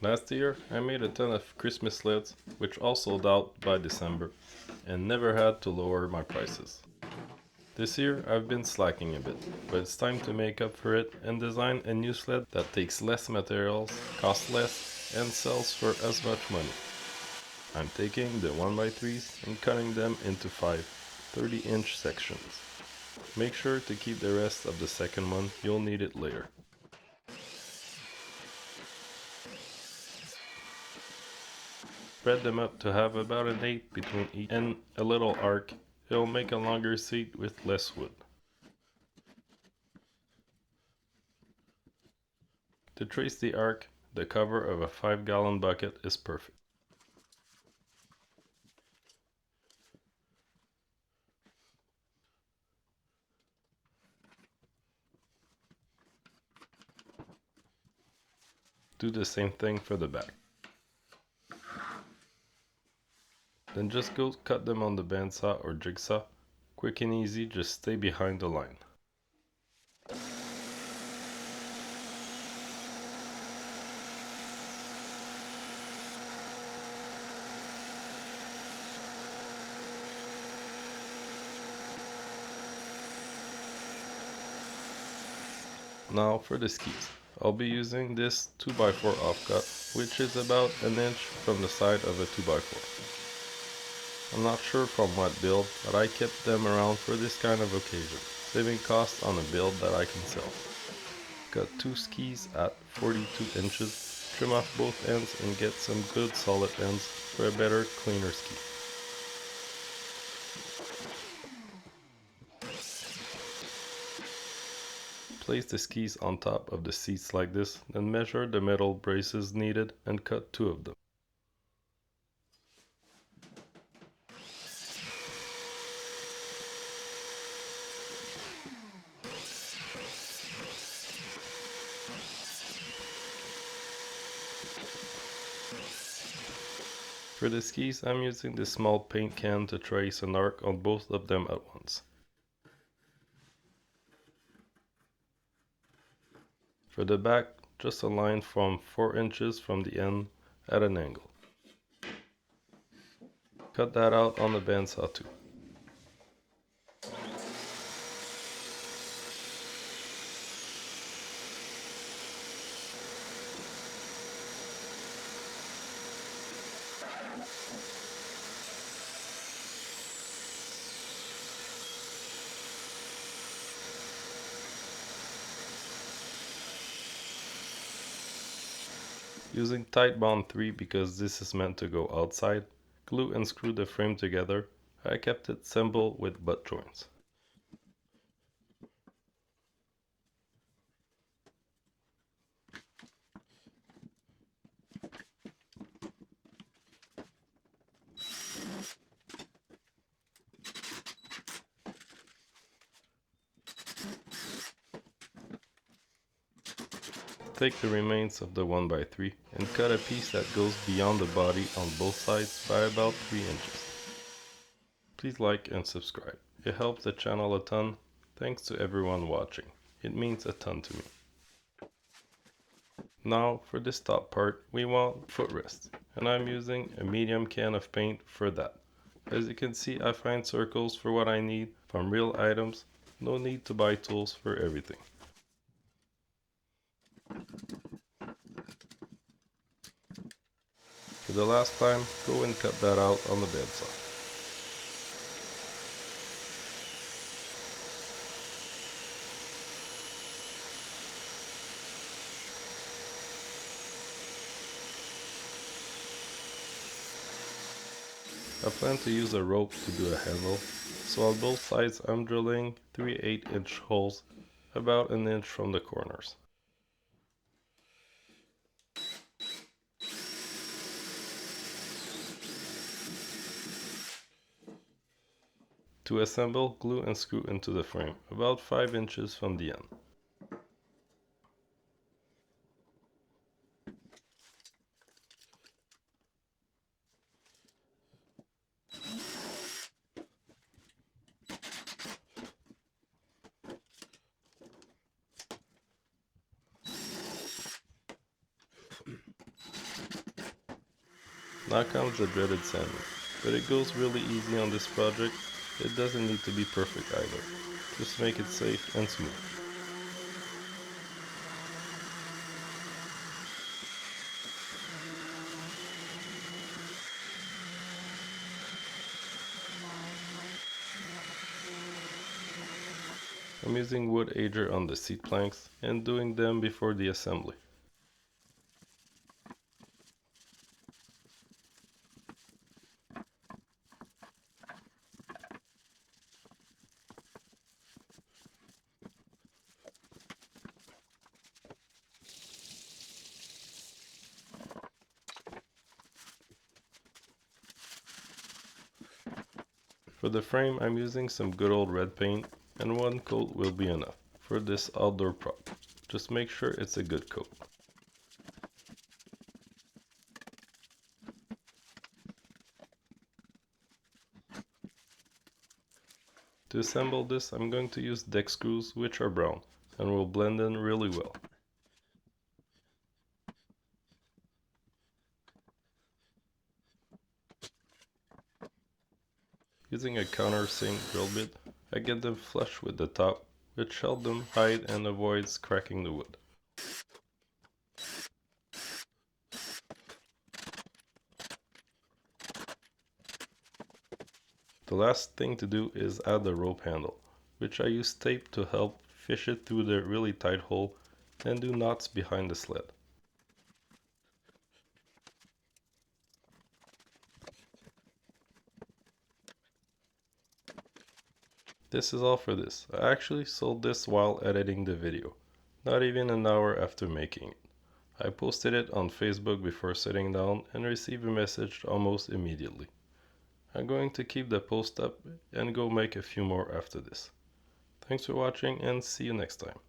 Last year, I made a ton of Christmas sleds, which all sold out by December, and never had to lower my prices. This year, I've been slacking a bit, but it's time to make up for it and design a new sled that takes less materials, costs less, and sells for as much money. I'm taking the 1x3s and cutting them into 5 30-inch sections. Make sure to keep the rest of the second one, you'll need it later. Spread them up to have about an 8 between each and a little arc. It'll make a longer seat with less wood. To trace the arc, the cover of a 5-gallon bucket is perfect. Do the same thing for the back. Then just go cut them on the bandsaw or jigsaw. Quick and easy, just stay behind the line. Now for the skis. I'll be using this 2x4 offcut, which is about an inch from the side of a 2x4. I'm not sure from what build, but I kept them around for this kind of occasion, saving costs on a build that I can sell. Cut 2 skis at 42 inches, trim off both ends and get some good solid ends for a better, cleaner ski. Place the skis on top of the seats like this, then measure the metal braces needed and cut 2 of them. For the skis, I'm using this small paint can to trace an arc on both of them at once. For the back, just a line from 4 inches from the end at an angle. Cut that out on the bandsaw too. Using Titebond 3 because this is meant to go outside, glue and screw the frame together. I kept it simple with butt joints. Take the remains of the 1x3 and cut a piece that goes beyond the body on both sides by about 3 inches. Please like and subscribe. It helps the channel a ton. Thanks to everyone watching. It means a ton to me. Now for this top part we want footrest, and I'm using a medium can of paint for that. As you can see, I find circles for what I need from real items. No need to buy tools for everything. For the last time, go and cut that out on the bandsaw. I plan to use a rope to do a handle, so on both sides I'm drilling 3 8-inch holes about an inch from the corners. To assemble, glue and screw into the frame, about 5 inches from the end. Now comes the dreaded sanding, but it goes really easy on this project. It doesn't need to be perfect either, just make it safe and smooth. I'm using wood ager on the seat planks and doing them before the assembly. For the frame, I'm using some good old red paint, and one coat will be enough for this outdoor prop. Just make sure it's a good coat. To assemble this, I'm going to use deck screws, which are brown, and will blend in really well. Using a countersink drill bit, I get them flush with the top, which helps them hide and avoids cracking the wood. The last thing to do is add the rope handle, which I use tape to help fish it through the really tight hole and do knots behind the sled. This is all for this. I actually sold this while editing the video, not even an hour after making it. I posted it on Facebook before sitting down and received a message almost immediately. I'm going to keep the post up and go make a few more after this. Thanks for watching and see you next time.